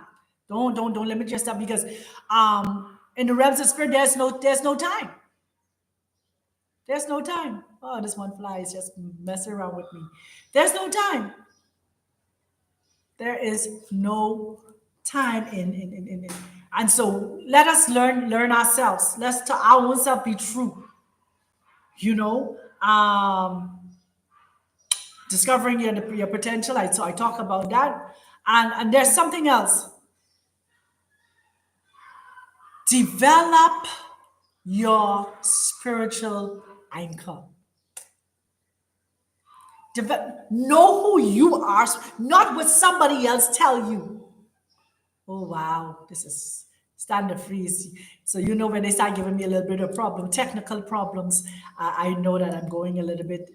Don't limit yourself because in the realms of spirit there's no time. There's no time. Oh, this one fly is just messing around with me. There's no time. There is no time in. And so let us learn ourselves. Let's to our own self be true. Discovering your potential. So I talk about that. And there's something else. Develop your spiritual anchor. Know who you are, not what somebody else tell you. Oh wow, this is standard freeze. So when they start giving me a little bit of problem, technical problems, I know that I'm going a little bit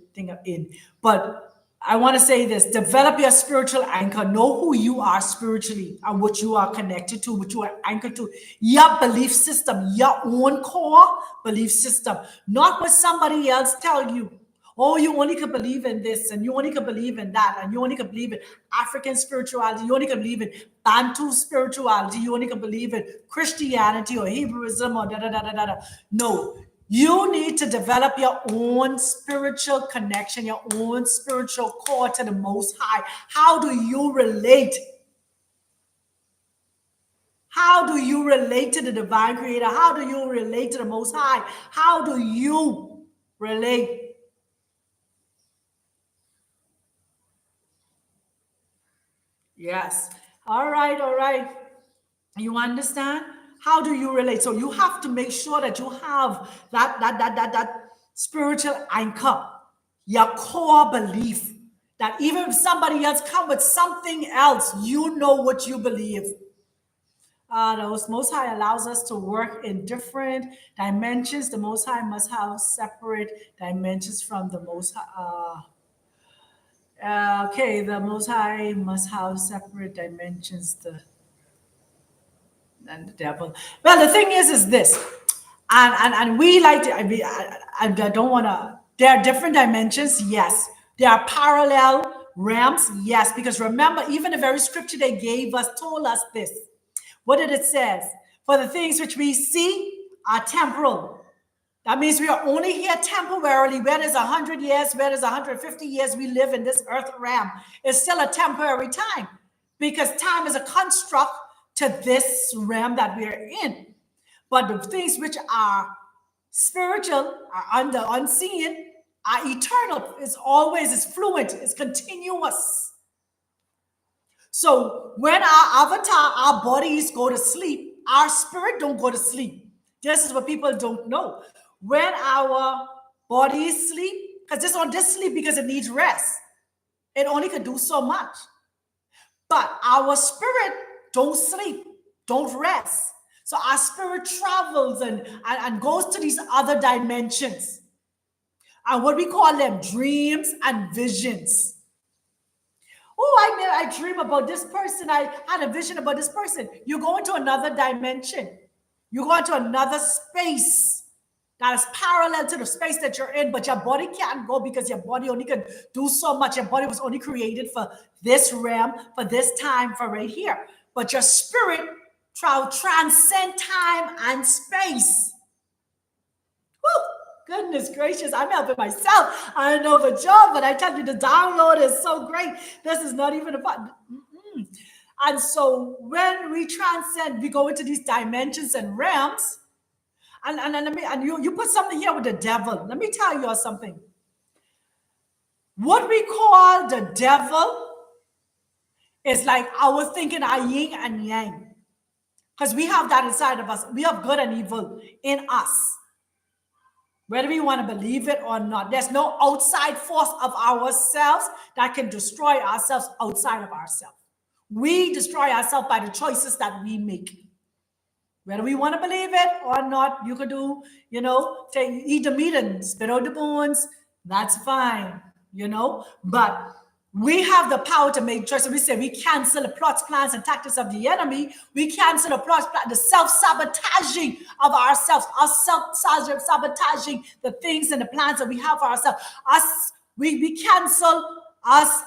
in. But I want to say this: develop your spiritual anchor. Know who you are spiritually and what you are connected to, what you are anchored to. Your belief system, your own core belief system, not what somebody else tell you. Oh, you only can believe in this, and you only can believe in that, and you only can believe in African spirituality, you only can believe in Bantu spirituality, you only can believe in Christianity or Hebrewism or da. No, you need to develop your own spiritual connection, your own spiritual core to the Most High. How do you relate? How do you relate to the divine creator? How do you relate to the Most High? How do you relate? Yes. All right, all right. You understand? How do you relate? So you have to make sure that you have that spiritual anchor, your core belief. That even if somebody else come with something else, you know what you believe. The Most High allows us to work in different dimensions. The Most High must have separate dimensions from the Most High. Okay, the Most High must have separate dimensions. Than the devil. Well, the thing is this, and we like to. I don't want to. There are different dimensions. Yes, there are parallel realms. Yes, because remember, even the very scripture they gave us told us this. What did it says? For the things which we see are temporal. That means we are only here temporarily. Where there's 100 years, where there's 150 years we live in this earth realm, it's still a temporary time because time is a construct to this realm that we're in. But the things which are spiritual, are under unseen, are eternal. It's always, it's fluent, it's continuous. So when our avatar, our bodies go to sleep, our spirit don't go to sleep. This is what people don't know. When our bodies sleep, because this on this sleep because it needs rest. It only can do so much. But our spirit don't sleep, don't rest. So our spirit travels and goes to these other dimensions. And what we call them dreams and visions. Oh, I dream about this person. I had a vision about this person. You go into another dimension. You go into another space that is parallel to the space that you're in, but your body can't go because your body only can do so much. Your body was only created for this realm, for this time, for right here. But your spirit transcend time and space. Woo! Goodness gracious, I'm helping myself. I don't know the job, but I tell you, the download is so great. This is not even about. And so when we transcend, we go into these dimensions and realms. And you put something here with the devil. Let me tell you something. What we call the devil is like our thinking, our yin and yang. Because we have that inside of us. We have good and evil in us. Whether we want to believe it or not, there's no outside force of ourselves that can destroy ourselves outside of ourselves. We destroy ourselves by the choices that we make. Whether we want to believe it or not, you could do, eat the meat and spit out the bones. That's fine, But we have the power to make choices. We say we cancel the plots, plans, and tactics of the enemy. We cancel the plots, the self-sabotaging of ourselves, us self-sabotaging the things and the plans that we have for ourselves. We cancel us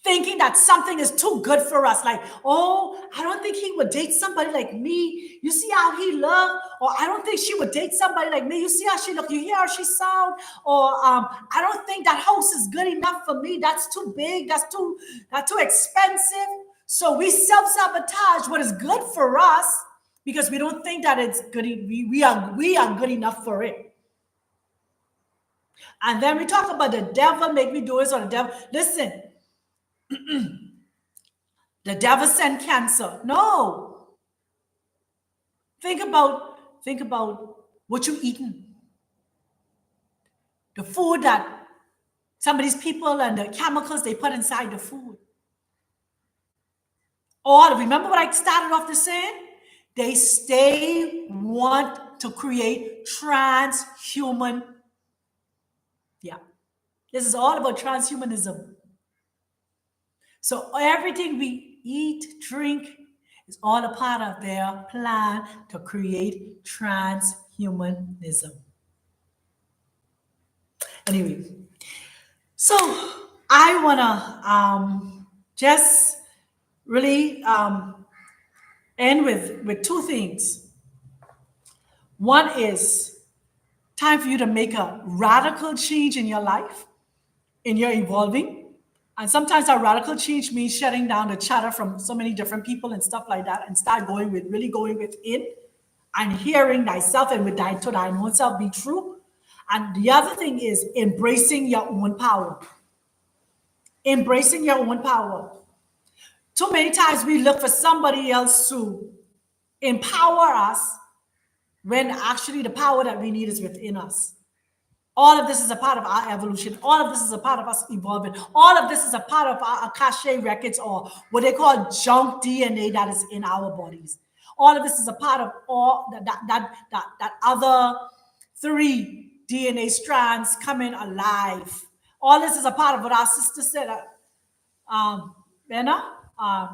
thinking that something is too good for us. Like, oh, I don't think he would date somebody like me. You see how he look? Or I don't think she would date somebody like me. You see how she look? You hear how she sound? Or I don't think that house is good enough for me. That's too big. That's too expensive. So we self-sabotage what is good for us because we don't think that it's good. We are good enough for it. And then we talk about the devil make me do this or the devil. Listen. The devil sent cancer. No. Think about what you're eating. The food that some of these people and the chemicals they put inside the food. Or remember what I started off to saying? They want to create transhuman. Yeah. This is all about transhumanism. So everything we eat, drink, is all a part of their plan to create transhumanism. Anyway, so I want to just really end with two things. One is time for you to make a radical change in your life, in your evolving. And sometimes our radical change means shutting down the chatter from so many different people and stuff like that, and start really going within and hearing thyself and with to thine own self be true. And the other thing is embracing your own power. Embracing your own power. Too many times we look for somebody else to empower us when actually the power that we need is within us. All of this is a part of our evolution. All of this is a part of us evolving. All of this is a part of our Akashe records, or what they call junk DNA that is in our bodies. All of this is a part of all that other 3 DNA strands coming alive. All this is a part of what our sister said, Benna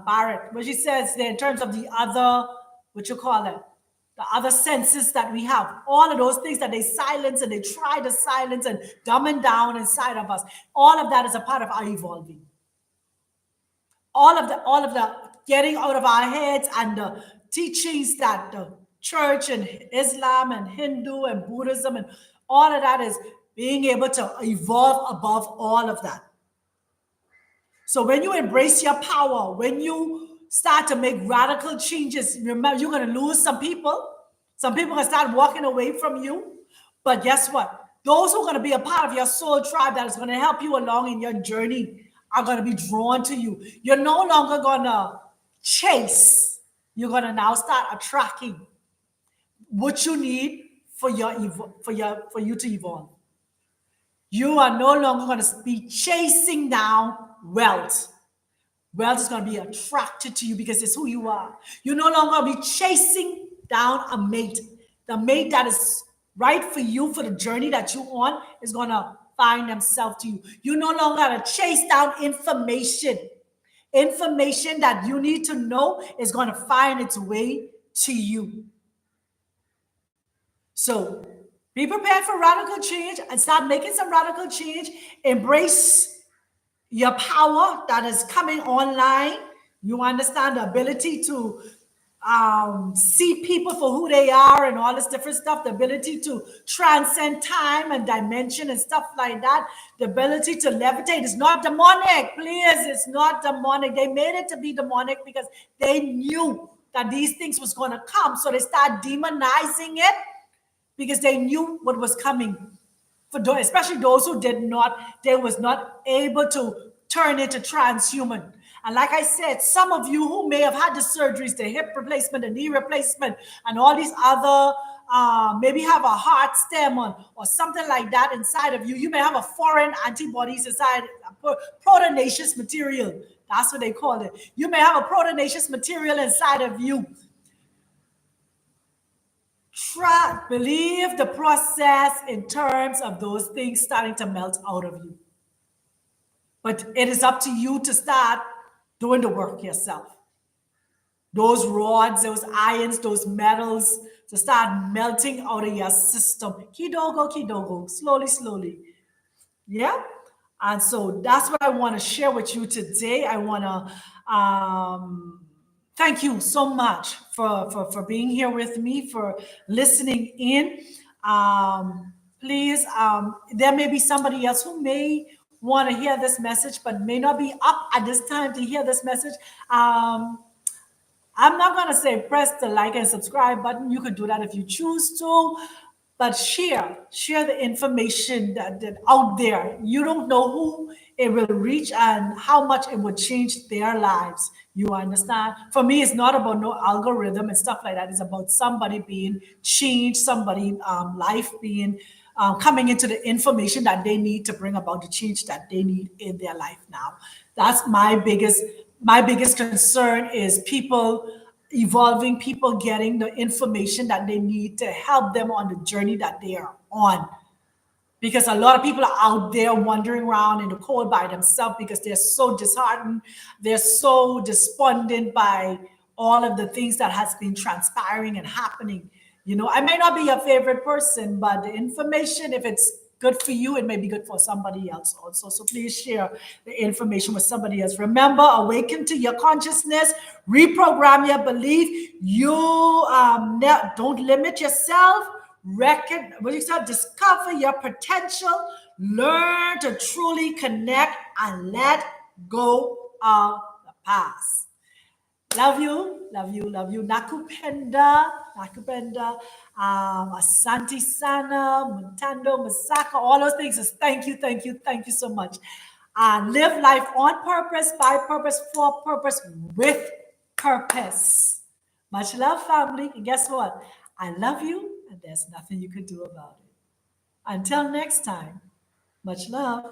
Barrett, where she says that in terms of the other, what you call it, the other senses that we have, all of those things that they silence and they try to silence and dumbing down inside of us, all of that is a part of our evolving. All of the getting out of our heads and the teachings that the church and Islam and Hindu and Buddhism and all of that is being able to evolve above all of that. So when you embrace your power, when you start to make radical changes, remember, you're going to lose some people. Some people are going to start walking away from you. But guess what? Those who are going to be a part of your soul tribe that is going to help you along in your journey are going to be drawn to you. You're no longer going to chase. You're going to now start attracting what you need for you to evolve. You are no longer going to be chasing down wealth. Wealth is going to be attracted to you because it's who you are. You're no longer be chasing down a mate. The mate that is right for you for the journey that you're on is going to find themselves to you. You no longer got to chase down information. Information that you need to know is going to find its way to you. So be prepared for radical change and start making some radical change. Embrace your power that is coming online. You understand the ability to see people for who they are and all this different stuff, the ability to transcend time and dimension and stuff like that, the ability to levitate. Is not demonic, please. It's not demonic. They made it to be demonic because they knew that these things was going to come. So they start demonizing it because they knew what was coming. For those, especially those who they was not able to turn into transhuman. And like I said, some of you who may have had the surgeries, the hip replacement, the knee replacement, and all these other, maybe have a heart stem or something like that inside of you. You may have a foreign antibodies inside, proteinaceous material. That's what they call it. You may have a proteinaceous material inside of you. Believe the process in terms of those things starting to melt out of you. But it is up to you to start doing the work yourself. Those rods, those ions, those metals, to start melting out of your system. Kidogo, slowly. Yeah? And so that's what I want to share with you today. I want to thank you so much for being here with me, for listening in. Please, there may be somebody else who may want to hear this message, but may not be up at this time to hear this message. I'm not going to say press the like and subscribe button. You could do that if you choose to, but share the information that out there. You don't know who it will reach and how much it would change their lives. You understand? For me, it's not about no algorithm and stuff like that. It's about somebody being changed, somebody life being coming into the information that they need to bring about the change that they need in their life now. That's my biggest concern is people evolving, people getting the information that they need to help them on the journey that they are on. Because a lot of people are out there wandering around in the cold by themselves because they're so disheartened, they're so despondent by all of the things that has been transpiring and happening. You know, I may not be your favorite person, but the information, if it's good for you, it may be good for somebody else also. So please share the information with somebody else. Remember, awaken to your consciousness, reprogram your belief. You don't limit yourself. Discover your potential. Learn to truly connect and let go of the past. Love you, love you, love you. Nakupenda, Nakupenda, Asante Sana, Muntando, Masaka, all those things. Is thank you, thank you, thank you so much. Live life on purpose, by purpose, for purpose, with purpose. Much love, family. And guess what? I love you, and there's nothing you can do about it. Until next time, much love.